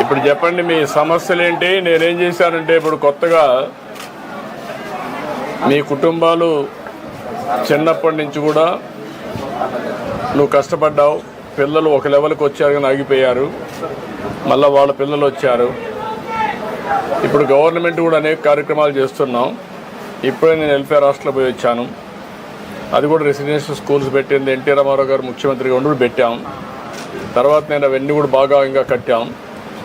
ఇప్పుడు చెప్పండి మీ సమస్యలు ఏంటి? నేనేం చేశానంటే ఇప్పుడు కొత్తగా మీ కుటుంబాలు చిన్నప్పటి నుంచి కూడా నువ్వు కష్టపడ్డావు, పిల్లలు ఒక లెవెల్కి వచ్చారు కానీ ఆగిపోయారు, మళ్ళీ వాళ్ళ పిల్లలు వచ్చారు. ఇప్పుడు గవర్నమెంట్ కూడా అనేక కార్యక్రమాలు చేస్తున్నాం. ఇప్పుడే నేను వెల్ఫేర్ హాస్టల్లో పోయి వచ్చాను. అది కూడా రెసిడెన్షియల్ స్కూల్స్ పెట్టింది ఎన్టీ రామారావు గారు ముఖ్యమంత్రిగా ఉండి పెట్టాం. తర్వాత నేను అవన్నీ కూడా బాగా ఇంకా కట్టాం.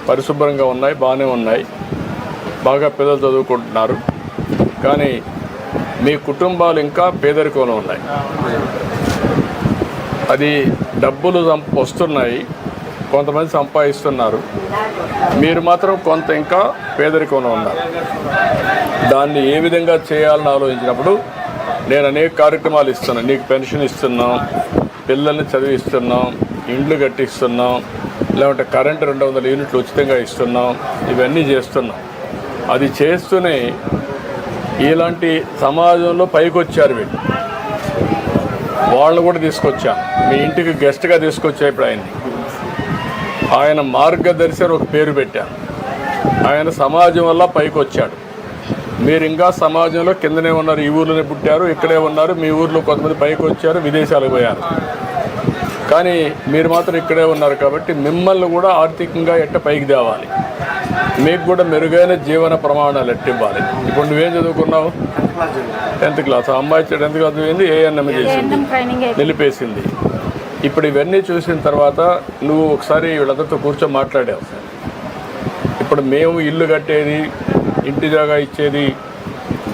పరిశుభ్రంగా ఉన్నాయి, బాగానే ఉన్నాయి, బాగా పిల్లలు చదువుకుంటున్నారు. కానీ మీ కుటుంబాలు ఇంకా పేదరికంలో ఉన్నాయి. అది డబ్బులు వస్తున్నాయి, కొంతమంది సంపాదిస్తున్నారు, మీరు మాత్రం కొంత ఇంకా పేదరికంలో ఉన్నారు. దాన్ని ఏ విధంగా చేయాలని ఆలోచించినప్పుడు నేను అనేక కార్యక్రమాలు ఇస్తున్నాను. నీకు పెన్షన్ ఇస్తున్నాం, పిల్లల్ని చదివిస్తున్నాం, ఇండ్లు కట్టిస్తున్నాం, లేకుంటే కరెంటు 200 యూనిట్లు ఉచితంగా ఇస్తున్నాం. ఇవన్నీ చేస్తున్నాం. అది చేస్తూనే ఇలాంటి సమాజంలో పైకి వచ్చారు వీళ్ళు. వాళ్ళని కూడా తీసుకొచ్చాను, మీ ఇంటికి గెస్ట్గా తీసుకొచ్చా. ఇప్పుడు ఆయన మార్గదర్శి అని ఒక పేరు పెట్టాను. ఆయన సమాజం వల్ల పైకి వచ్చాడు. మీరు ఇంకా సమాజంలో కిందనే ఉన్నారు. ఈ ఊర్లోనే పుట్టారు, ఇక్కడే ఉన్నారు. మీ ఊర్లో కొంతమంది పైకి వచ్చారు, విదేశాలకు పోయారు. కానీ మీరు మాత్రం ఇక్కడే ఉన్నారు. కాబట్టి మిమ్మల్ని కూడా ఆర్థికంగా పైకి తేవాలి. మీకు కూడా మెరుగైన జీవన ప్రమాణాలు ఇవ్వాలి. ఇప్పుడు నువ్వేం చదువుకున్నావు? 10th class. అమ్మాయి 10th క్లాస్ చదివింది, ఏఎన్ఎం చేసింది, నిలిపేసింది. ఇప్పుడు ఇవన్నీ చూసిన తర్వాత నువ్వు ఒకసారి వీళ్ళందరితో కూర్చొని మాట్లాడావు. ఇప్పుడు మేము ఇల్లు కట్టేది, ఇంటి జాగా ఇచ్చేది,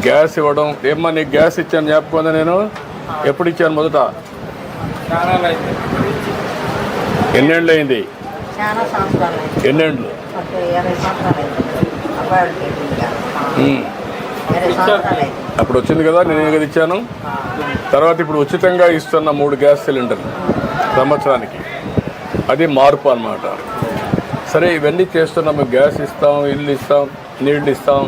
గ్యాస్ ఇవ్వడం. ఏమ్మా నీకు గ్యాస్ ఇచ్చాను జ్ఞాపకం? నేను ఎప్పుడు ఇచ్చాను? మొదట ఎన్నేళ్ళు అయింది? ఎన్నేళ్ళు? అప్పుడు వచ్చింది కదా, నేను కదా ఇచ్చాను. తర్వాత ఇప్పుడు ఉచితంగా ఇస్తున్న 3 గ్యాస్ సిలిండర్లు సంవత్సరానికి. అది మార్పు అన్నమాట. సరే, ఇవన్నీ చేస్తున్నాం. గ్యాస్ ఇస్తాం, ఇల్లు ఇస్తాం, నీళ్ళు ఇస్తాం,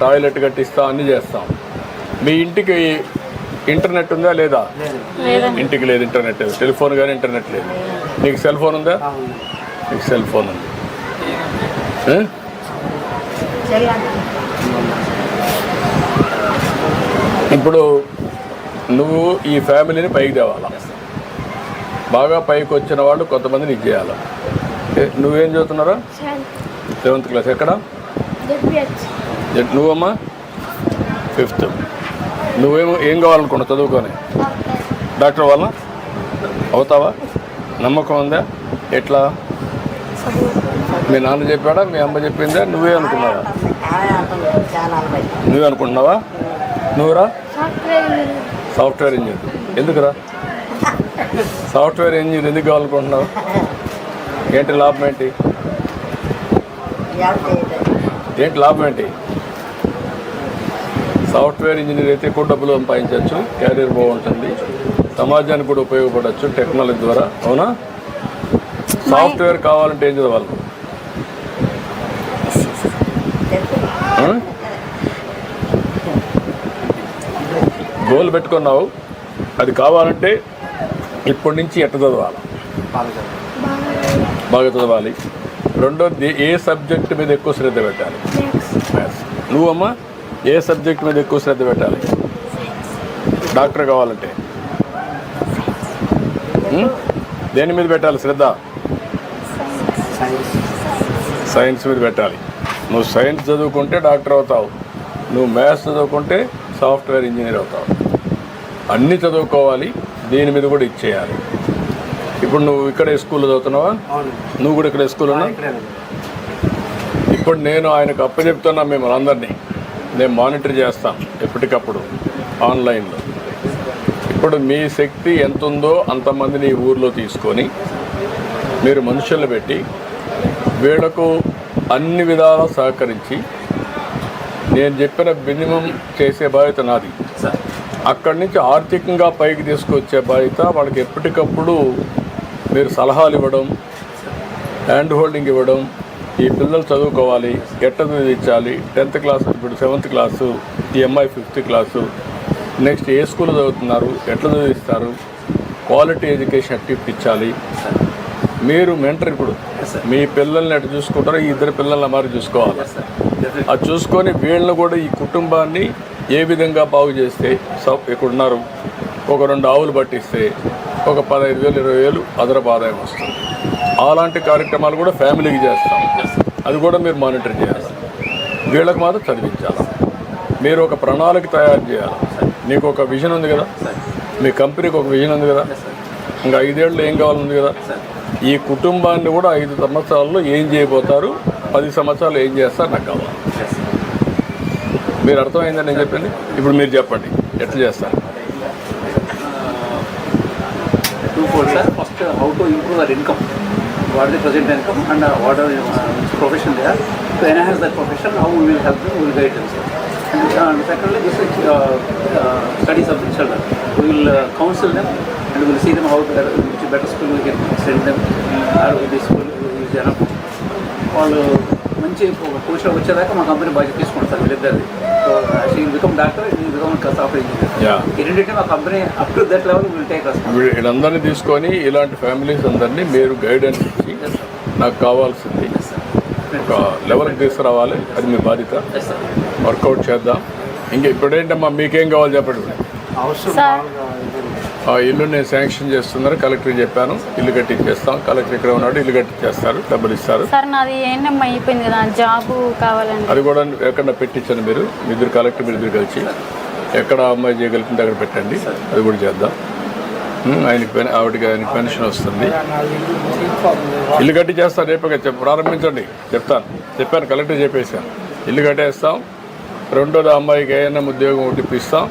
టాయిలెట్ కట్టిస్తాం, అన్నీ చేస్తాం. మీ ఇంటికి ఇంటర్నెట్ ఉందా లేదా? ఇంటికి లేదు ఇంటర్నెట్. టెలిఫోన్ కానీ ఇంటర్నెట్ లేదు. నీకు సెల్ ఫోన్ ఉందా? నీకు సెల్ ఫోన్ ఉంది. ఇప్పుడు నువ్వు ఈ ఫ్యామిలీని పైకి తేవాలా. బాగా పైకి వచ్చిన వాళ్ళు కొంతమంది నీకు చేయాలా. నువ్వేం చదువుతున్నారా? 7th class. ఎక్కడ? నువ్వమ్మా 5th. ఏం కావాలనుకున్నావు చదువుకొని? డాక్టర్ వాళ్ళ అవుతావా? నమ్మకం ఉందా? ఎట్లా? మీ నాన్న చెప్పాడా, మీ అమ్మ చెప్పిందా, నువ్వే అనుకున్నావా? నువ్వే అనుకుంటున్నావా? నువ్వురా సాఫ్ట్వేర్ ఇంజనీర్. ఎందుకురా సాఫ్ట్వేర్ ఇంజనీర్ ఎందుకు కావాలనుకుంటున్నావు? ఏంటి లాభం? ఏంటి లాభం? ఏంటి? సాఫ్ట్వేర్ ఇంజనీర్ అయితే ఎక్కువ డబ్బులు సంపాదించవచ్చు, క్యారియర్ బాగుంటుంది, సమాజానికి కూడా ఉపయోగపడవచ్చు టెక్నాలజీ ద్వారా. అవునా? సాఫ్ట్వేర్ కావాలంటే ఏం చదవాలి? గోల్ పెట్టుకున్నావు, అది కావాలంటే ఇప్పటి నుంచి ఎట్లా చదవాలి? బాగా చదవాలి. రెండోది, ఏ సబ్జెక్ట్ మీద ఎక్కువ శ్రద్ధ పెట్టాలి? మ్యాథ్స్. నువ్వమ్మా ఏ సబ్జెక్ట్ మీద ఎక్కువ శ్రద్ధ పెట్టాలి? డాక్టర్ కావాలంటే దేని మీద పెట్టాలి శ్రద్ధ? సైన్స్ మీద పెట్టాలి. నువ్వు సైన్స్ చదువుకుంటే డాక్టర్ అవుతావు, నువ్వు మ్యాథ్స్ చదువుకుంటే సాఫ్ట్వేర్ ఇంజనీర్ అవుతావు. అన్నీ చదువుకోవాలి, దీని మీద కూడా ఇచ్చేయాలి. ఇప్పుడు నువ్వు ఇక్కడే స్కూల్లో చదువుతున్నావా? నువ్వు కూడా ఇక్కడే స్కూల్ ఉన్నా? ఇప్పుడు నేను ఆయనకు అప్పచెప్తున్నా, మిమ్మల్ని అందరినీ నేను మానిటర్ చేస్తాను ఎప్పటికప్పుడు ఆన్లైన్లో. ఇప్పుడు మీ శక్తి ఎంత ఉందో అంతమందిని ఈ ఊర్లో తీసుకొని మీరు మనుషులను పెట్టి వీళ్లకు అన్ని విధాలా సహకరించి నేను చెప్పిన మినిమం చేసే బాధ్యత నాది. అక్కడి నుంచి ఆర్థికంగా పైకి తీసుకొచ్చే బాధ్యత వాళ్ళకి. ఎప్పటికప్పుడు మీరు సలహాలు ఇవ్వడం, హ్యాండ్ హోల్డింగ్ ఇవ్వడం. ఈ పిల్లలు చదువుకోవాలి, ఎట్లా చదివించాలి, 10th క్లాస్, ఇప్పుడు 7th క్లాసు, ఈ అమ్మాయి 5th క్లాసు, నెక్స్ట్ ఏ స్కూల్లో చదువుతున్నారు, ఎట్లా చదివిస్తారు, క్వాలిటీ ఎడ్యుకేషన్ అట్టిప్పించాలి. మీరు మెంటర్ ఇప్పుడు మీ పిల్లల్ని ఎటు చూసుకుంటారో ఈ ఇద్దరు పిల్లల్ని మరి చూసుకోవాలి. అది చూసుకొని వీళ్ళని కూడా ఈ కుటుంబాన్ని ఏ విధంగా బాగు చేస్తే ఇక్కడ ఉన్నారు ఒక 2 ఆవులు పట్టిస్తే ఒక 15,000 20,000 అదనపు ఆదాయం వస్తుంది. అలాంటి కార్యక్రమాలు కూడా ఫ్యామిలీకి చేస్తాం. అది కూడా మీరు మానిటర్ చేయాలి. వీళ్ళకి మాత్రం చదివించాలి. మీరు ఒక ప్రణాళిక తయారు చేయాలి. నీకు ఒక విజన్ ఉంది కదా, మీ కంపెనీకి ఒక విజన్ ఉంది కదా, ఇంకా 5 ఏళ్ళు ఏం కావాలని కదా. ఈ కుటుంబాన్ని కూడా 5 సంవత్సరాల్లో ఏం చేయబోతారు, 10 సంవత్సరాలు ఏం చేస్తారు నాకు కావాలి. మీరు అర్థమైందని నేను చెప్పింది. ఇప్పుడు మీరు చెప్పండి ఎట్లా చేస్తారు. First, how to improve their income, what is the present income and what are which profession they are. To enhance that profession, how we will help them, we will guide them. And secondly, this is studies of the children. We will counsel them and we will see them how which better school we can send them, or which school is enough. వాళ్ళు మంచి position వచ్చేదాకా మా company బాధ్యత తీసుకుంటారు వీళ్ళిద్దరిది. So she become doctor, she become software engineer. ఏంటంటే మా company up to that level will take us. వీళ్ళందరినీ తీసుకొని ఇలాంటి ఫ్యామిలీస్ అందరినీ మీరు గైడెన్స్ ఇచ్చి నాకు కావాల్సింది ఒక లెవెల్కి తీసుకురావాలి. అది మీ బాధ్యత. వర్కౌట్ చేద్దాం. ఇంకా ఇప్పుడేంటమ్మా మీకేం కావాలి చెప్పండి. ఆ ఇల్లు నేను శాంక్షన్ చేస్తున్నారు, కలెక్టర్కి చెప్పాను. ఇల్లు కట్టించేస్తాం. కలెక్టర్ ఇక్కడ ఉన్నాడు, ఇల్లు కట్టించేస్తారు, డబ్బులు ఇస్తారు. సార్ నాది ఏంటమ్మా అయిపోయింది కదా, జాబ్ కావాలండి. అది కూడా ఎక్కడ పెట్టించాను. మీరు ఇద్దరు కలెక్టర్ మీరు ఇద్దరు కలిసి ఎక్కడ అమ్మాయి చేయగలుగుతుంది అక్కడ పెట్టండి. అది కూడా చేద్దాం. ఆయనకి పెన్షన్ వస్తుంది. ఇల్లు కట్టించేస్తాను. రేపే ప్రారంభించండి చెప్పాను కలెక్టర్ చెప్పేసాను. ఇల్లు కట్టేస్తాం. రెండోది అమ్మాయికి ఏదైనా ఉద్యోగం ఇప్పిస్తాం.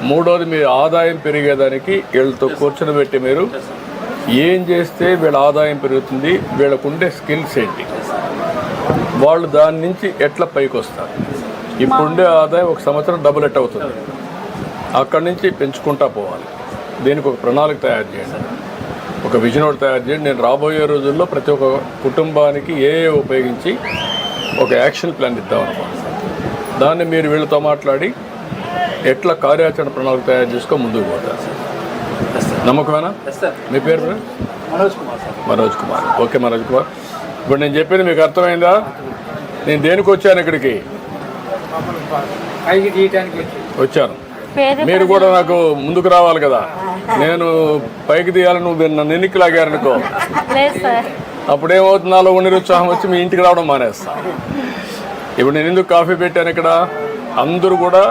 మూడోది మీ ఆదాయం పెరిగేదానికి వీళ్ళతో కూర్చొని పెట్టి మీరు ఏం చేస్తే వీళ్ళ ఆదాయం పెరుగుతుంది, వీళ్ళకుండే స్కిల్స్ ఏంటి, వాళ్ళు దాని నుంచి ఎట్లా పైకి వస్తారు. ఇప్పుడుండే ఆదాయం ఒక సంవత్సరం డబుల్ ఎట్ అవుతుంది. అక్కడి నుంచి పెంచుకుంటా పోవాలి. దీనికి ఒక ప్రణాళిక తయారు చేయండి, ఒక విజన్ ఒకటి తయారు చేయండి. నేను రాబోయే రోజుల్లో ప్రతి ఒక్క కుటుంబానికి ఏ ఉపయోగించి ఒక యాక్షన్ ప్లాన్ ఇద్దామన్నమాట. దాన్ని మీరు వీళ్ళతో మాట్లాడి ఎట్లా కార్యాచరణ ప్రణాళిక తయారు చేసుకో ముందుకు పోతారు. నమ్మకమేనా? మీ పేరు? మనోజ్ కుమార్. ఓకే మనోజ్ కుమార్, ఇప్పుడు నేను చెప్పింది మీకు అర్థమైందా? నేను దేనికి వచ్చాను ఇక్కడికి? వచ్చాను. మీరు కూడా నాకు ముందుకు రావాలి కదా. నేను పైకి తీయాలని నువ్వు నన్ను ఎన్నికి లాగారనుకో, అప్పుడేమవుతుంది, నాలో నిరుత్సాహం వచ్చి మీ ఇంటికి రావడం మానేస్తా. ఇప్పుడు నేను ఎందుకు కాఫీ పెట్టాను ఇక్కడ? అందరూ కూడా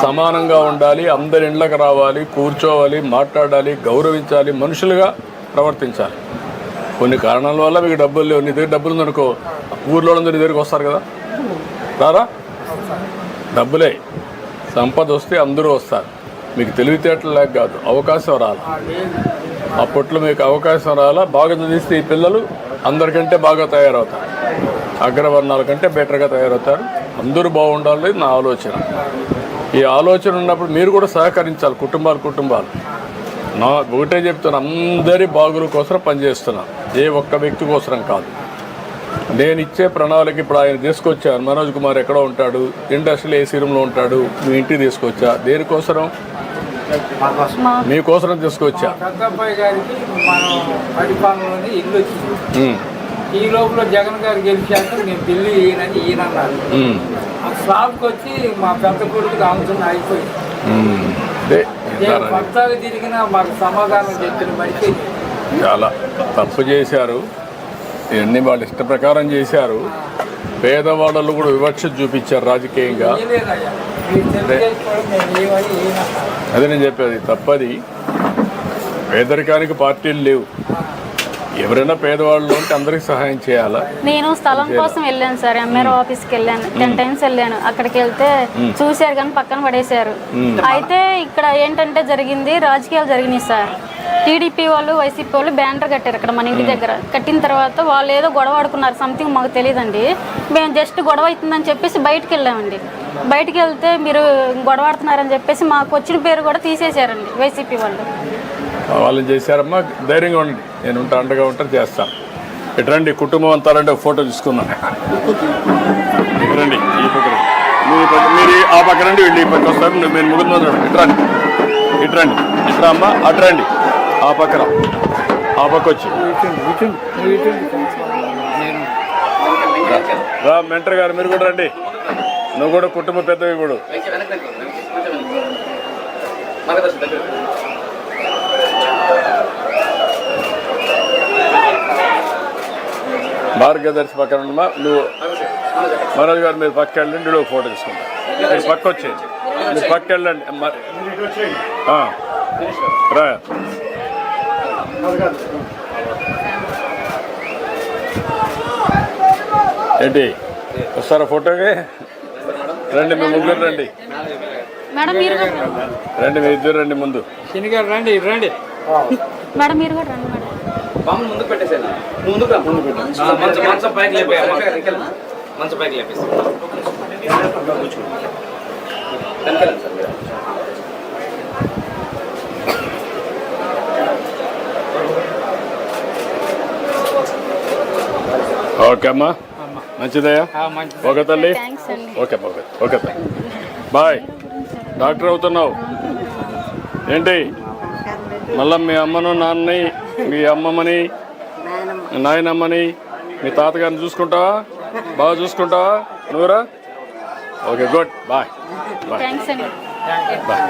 సమానంగా ఉండాలి, అందరి ఇండ్లకు రావాలి, కూర్చోవాలి, మాట్లాడాలి, గౌరవించాలి, మనుషులుగా ప్రవర్తించాలి. కొన్ని కారణాల వల్ల మీకు డబ్బులు లేవు. నీ దగ్గర డబ్బులు ఉందనుకో, ఊర్లో అందరూ నీ దగ్గరికి వస్తారు కదా, రారా? డబ్బులే సంపద వస్తే అందరూ వస్తారు. మీకు తెలివితేటలు లేక కాదు, అవకాశం రాలా. అప్పట్లో మీకు అవకాశం రాలా. బాగా చదివిస్తే ఈ పిల్లలు అందరికంటే బాగా తయారవుతారు, అగ్రవర్ణాల కంటే బెటర్గా తయారవుతారు. అందరూ బాగుండాలి నా ఆలోచన. ఈ ఆలోచన ఉన్నప్పుడు మీరు కూడా సహకరించాలి. కుటుంబాలు నా ఒకటే చెప్తున్నా, అందరి బాగుల కోసం పనిచేస్తున్నా, ఏ ఒక్క వ్యక్తి కోసం కాదు. నేను ఇచ్చే ప్రణాళిక ఇప్పుడు ఆయన తీసుకొచ్చాను. మనోజ్ కుమార్ ఎక్కడో ఉంటాడు, ఇండస్ట్రియల్ ఏసీ రూమ్లో ఉంటాడు, మీ ఇంటికి తీసుకొచ్చా. దేనికోసరం? మీకోసరం తీసుకొచ్చా. ఈ లోపల జగన్ గారు గెలిచాక నేను ఢిల్లీ ఈయనన్నారు. ఆ స్లాబ్కి వచ్చి మా పెద్ద కొడుకు ఆలోచన అయిపోయింది. కొత్తగా తిరిగిన మాకు సమాధానం చెప్పిన మనిషి. చాలా తప్పు చేశారు. ఇవన్నీ వాళ్ళ ఇష్ట ప్రకారం చేశారు. పేదవాళ్ళు కూడా వివక్ష చూపించారు రాజకీయంగా. అదే నేను చెప్పేది తప్పది. పేదరికానికి పార్టీలు లేవు. ఎవరైనా పేదవాళ్ళు ఉంటే అందరికి సహాయం చేయాలా. నేను స్థలం కోసం వెళ్ళాను సార్, ఎంఆర్ఓ ఆఫీస్కి వెళ్ళాను, 10 times వెళ్ళాను. అక్కడికి వెళ్తే చూశారు కానీ పక్కన పడేశారు. అయితే ఇక్కడ ఏంటంటే జరిగింది, రాజకీయాలు జరిగినాయి సార్. టీడీపీ వాళ్ళు, వైసీపీ వాళ్ళు బ్యానర్ కట్టారు ఇక్కడ మన ఇంటి దగ్గర. కట్టిన తర్వాత వాళ్ళు ఏదో గొడవ ఆడుకున్నారు, సంథింగ్ మాకు తెలియదండి. మేము జస్ట్ గొడవ అవుతుందని చెప్పేసి బయటకు వెళ్ళామండి. బయటకు వెళ్తే మీరు గొడవ ఆడుతున్నారని చెప్పేసి మాకు వచ్చిన పేరు కూడా తీసేశారండి వైసీపీ వాళ్ళు. వాళ్ళని చేశారమ్మా, ధైర్యంగా ఉండండి, నేను ఉంటా, అండగా ఉంటాను, చేస్తాను. ఇటు రండి, కుటుంబం అంతా రండి, ఒక ఫోటో తీసుకుందాం. ఇటు రండి, ఈ పక్క మీరు ఆ పక్క రండి, వీళ్ళు ఈ పక్క వస్తారు. మీరు ముగ్గురు ఇటు రండి, ఇటు రండి, ఇట్రా అమ్మా, అటు రండి, ఆ పక్కన ఆ పక్క వచ్చి రా మెంటర్ గారు మీరు కూడా రండి. నువ్వు కూడా కుటుంబ పెద్దవి కూడా. మార్గదర్శి పక్కన ఉన్నమా నువ్వు మనోజ్ గారు మీరు పక్క వెళ్ళండి. ఒక ఫోటో తీసుకుంటా. మీరు పక్క వచ్చేయండి. మీరు పక్క వెళ్ళండి. రా ఏంటి వస్తారా ఫోటోకి? రండి మీ ముగ్గురు రండి. మేడం మీరు కూడా రండి మీ ఇద్దరు రండి ముందు. శనిగారు రండి రండి. మేడం మీరు కూడా రండి మేడం. బామ్మను ముందుకు పెట్టేసాను. ముందుకు రా. మంచం పైకి లేపేయాలి. మంచం పైకి లేపేసి వెనకాలండి సార్ మీరు. ఓకే అమ్మా మంచిదయ్యా. మంచిది. ఓకే తల్లి. థ్యాంక్స్ అండి. ఓకే ఓకే ఓకే తల్లి బాయ్. డాక్టర్ అవుతున్నావు ఏంటి? మళ్ళీ మీ అమ్మను నాన్నని మీ అమ్మమ్మని నాయనమ్మని మీ తాతగారిని చూసుకుంటావా? బాగా చూసుకుంటావా నువ్వురా? Okay good bye bye thanks అండి. బాయ్.